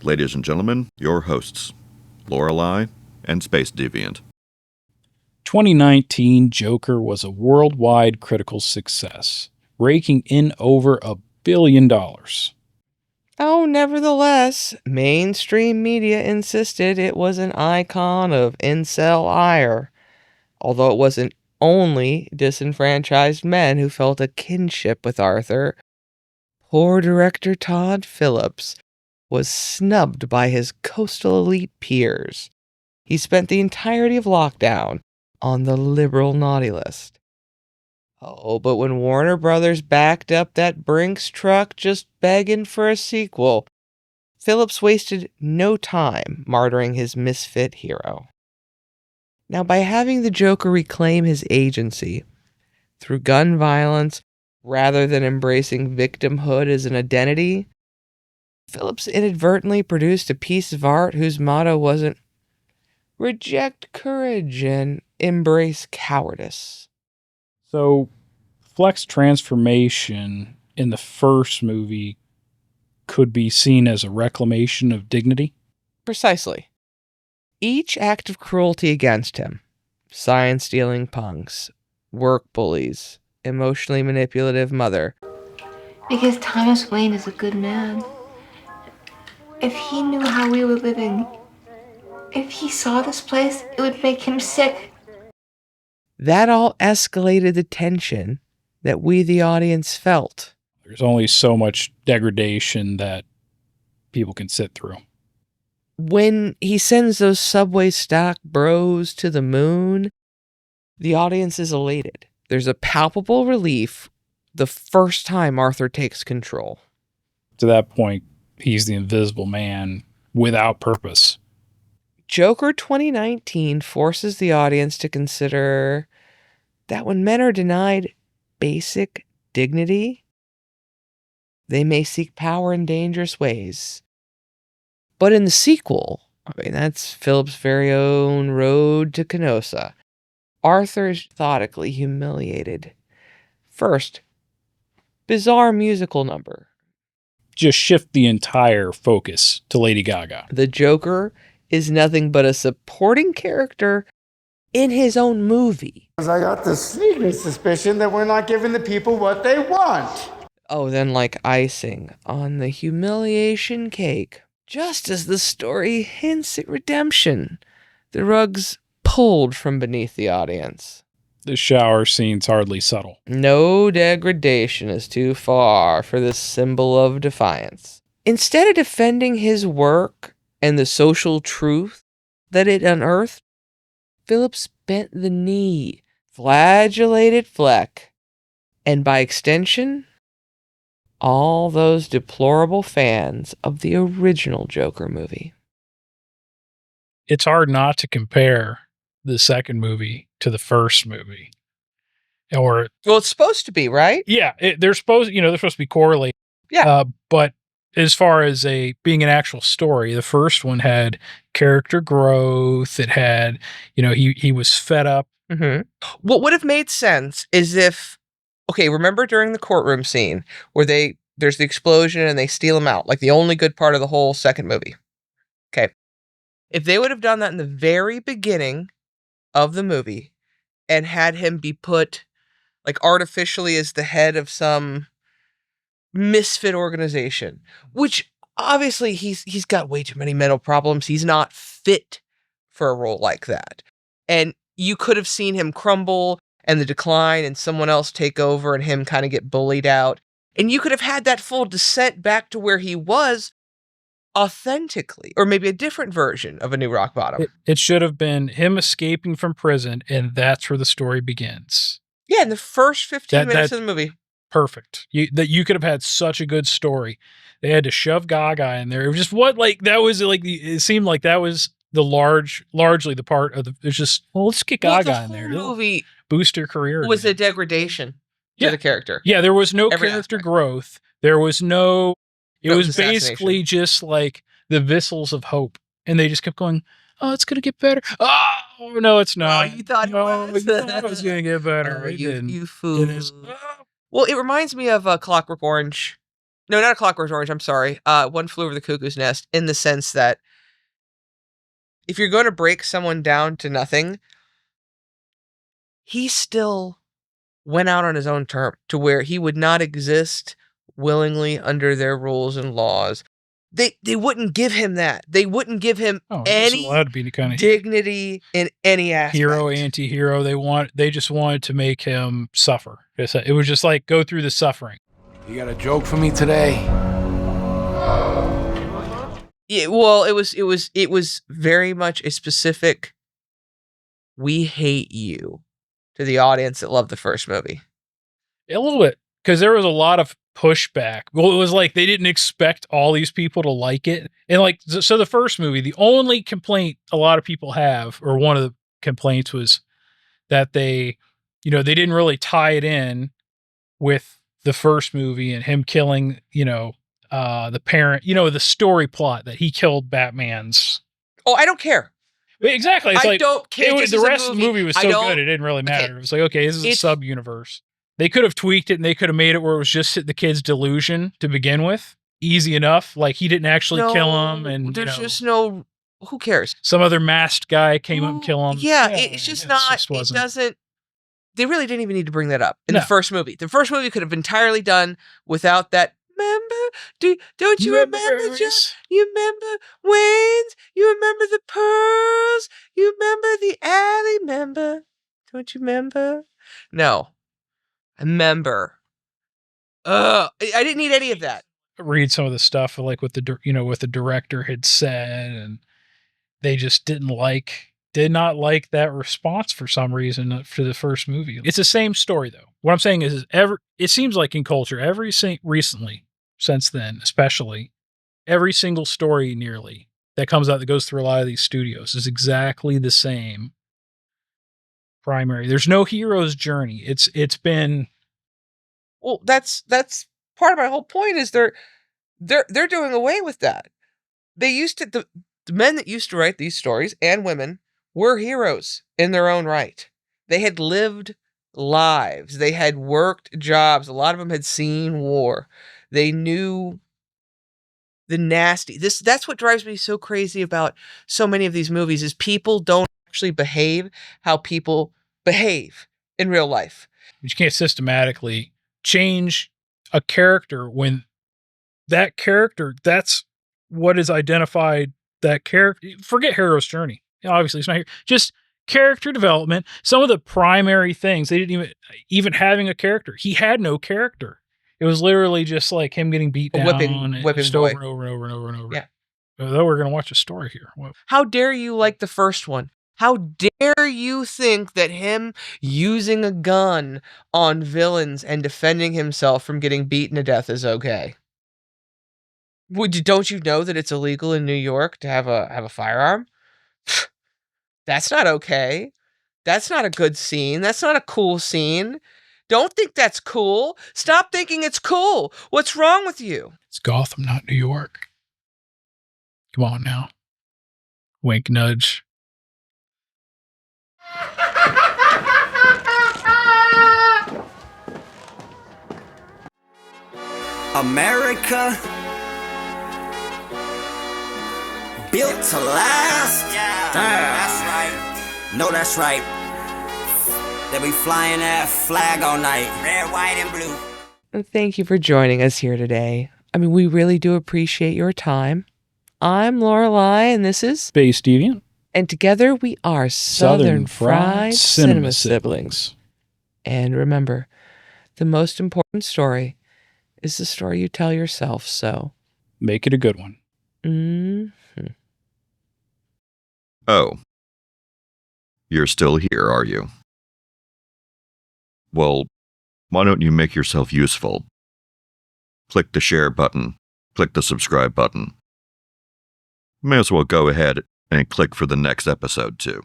Ladies and gentlemen, your hosts, Lorelei and Space Deviant. 2019 Joker was a worldwide critical success, raking in over $1 billion. Oh, nevertheless, mainstream media insisted it was an icon of incel ire, although it wasn't only disenfranchised men who felt a kinship with Arthur. Poor director Todd Phillips was snubbed by his coastal elite peers. He spent the entirety of lockdown on the liberal naughty list. Oh, but when Warner Brothers backed up that Brinks truck just begging for a sequel, Phillips wasted no time martyring his misfit hero. Now, by having the Joker reclaim his agency through gun violence rather than embracing victimhood as an identity, Phillips inadvertently produced a piece of art whose motto wasn't reject courage and embrace cowardice. So, Fleck's transformation in the first movie could be seen as a reclamation of dignity? Precisely. Each act of cruelty against him, sign-stealing punks, work bullies, emotionally manipulative mother. Because Thomas Wayne is a good man. If he knew how we were living, if he saw this place, it would make him sick. That all escalated the tension that we, the audience, felt. There's only so much degradation that people can sit through. When he sends those subway stock bros to the moon, the audience is elated. There's a palpable relief the first time Arthur takes control. To that point, he's the invisible man without purpose. Joker 2019 forces the audience to consider that when men are denied basic dignity, they may seek power in dangerous ways. But in the sequel, that's Philip's very own Road to Canossa, Arthur is methodically humiliated. First, bizarre musical number. Just shift the entire focus to Lady Gaga. The Joker is nothing but a supporting character in his own movie. I got the sneaking suspicion that we're not giving the people what they want. Oh, then like icing on the humiliation cake. Just as the story hints at redemption, the rug's pulled from beneath the audience. The shower scene's hardly subtle. No degradation is too far for this symbol of defiance. Instead of defending his work and the social truth that it unearthed, Phillips bent the knee, flagellated Fleck, and by extension, all those deplorable fans of the original Joker movie. It's hard not to compare the second movie to the first movie. Or, well, it's supposed to be, right? Yeah, they're supposed to be correlated. Yeah. But as far as being an actual story, the first one had character growth. It had, he was fed up. Mm-hmm. What would have made sense is if, remember during the courtroom scene where there's the explosion and they steal him out, like the only good part of the whole second movie. Okay. If they would have done that in the very beginning of the movie and had him be put like artificially as the head of some misfit organization, which obviously he's got way too many mental problems. He's not fit for a role like that. And you could have seen him crumble and the decline and someone else take over and him kind of get bullied out. And you could have had that full descent back to where he was authentically, or maybe a different version of A New Rock Bottom. It should have been him escaping from prison, and that's where the story begins. Yeah, in the first 15 minutes of the movie. Perfect. You could have had such a good story. They had to shove Gaga in there. It was just it seemed like that was the largely the part of it's just, let's get Gaga in there. The movie boost her career. Was a degradation to the character. Yeah, there was no character growth. There was no. It was basically just like the whistles of hope, and they just kept going. Oh, it's gonna get better. Oh no, it's not. Oh, you thought it was. You thought it was gonna get better. You fool. Well, it reminds me of Clockwork Orange. No, not A Clockwork Orange. I'm sorry. One Flew Over the Cuckoo's Nest, in the sense that if you're going to break someone down to nothing, he still went out on his own term to where he would not exist willingly under their rules and laws. They wouldn't give him that. They wouldn't give him He wasn't any allowed to be any kind of dignity in any aspect. hero, anti-hero. They just wanted to make him suffer. It was just like, go through the suffering. You got a joke for me today? Yeah, well, it was very much a specific "we hate you" to the audience that loved the first movie. A little bit, because there was a lot of pushback. Well, it was like they didn't expect all these people to like it. And like, so the first movie, the only complaint a lot of people have, or one of the complaints, was that they didn't really tie it in with the first movie and him killing, the parent, the story plot that he killed Batman's. Oh, I don't care. Exactly. It's I like, don't care. the rest of the movie was so good, it didn't really matter. Okay. It was like, okay, this is a sub-universe. They could have tweaked it and they could have made it where it was just the kid's delusion to begin with. Easy enough. Like, he didn't actually kill him. And there's just no, who cares? Some other masked guy came up and killed him. Yeah, it's just not, it doesn't, they really didn't even need to bring that up in the first movie. The first movie could have entirely done without that. Remember? Don't you remember, John? You remember Wayne's? You remember the pearls? You remember the alley? Remember? Don't you remember? No. I remember. I didn't need any of that. Read some of the stuff like what the director had said, and they just did not like that response for some reason for the first movie. It's the same story though. What I'm saying is it seems like in culture recently, since then, especially, every single story nearly that comes out that goes through a lot of these studios is exactly the same primary. There's no hero's journey. It's been, well, that's part of my whole point is they're doing away with that. They used to, the men that used to write these stories, and women, were heroes in their own right. They had lived lives. They had worked jobs. A lot of them had seen war. They knew the nasty. That's what drives me so crazy about so many of these movies is people don't actually behave how people behave in real life. You can't systematically change a character when that character, that's what is identified that character. Forget hero's journey. Obviously, it's not here. Just character development. Some of the primary things, they didn't even having a character. He had no character. It was literally just like him getting beat down whipping just boy. over and over and over and over and over. Yeah. Though we're going to watch a story here. How dare you like the first one? How dare you think that him using a gun on villains and defending himself from getting beaten to death is okay? Don't you know that it's illegal in New York to have a firearm? That's not okay. That's not a good scene. That's not a cool scene. Don't think that's cool. Stop thinking it's cool. What's wrong with you? It's Gotham, not New York. Come on now. Wink, nudge. America, built to last. Yeah, that's right. No, that's right. They be flying that flag all night. Red, white, and blue. And thank you for joining us here today. I mean, we really do appreciate your time. I'm Lorelei, and this is Space Deviant. And together we are Southern Fried Cinema Siblings. And remember, the most important story is the story you tell yourself, so make it a good one. Mm-hmm. Oh. You're still here, are you? Well, why don't you make yourself useful? Click the share button. Click the subscribe button. May as well go ahead and click for the next episode, too.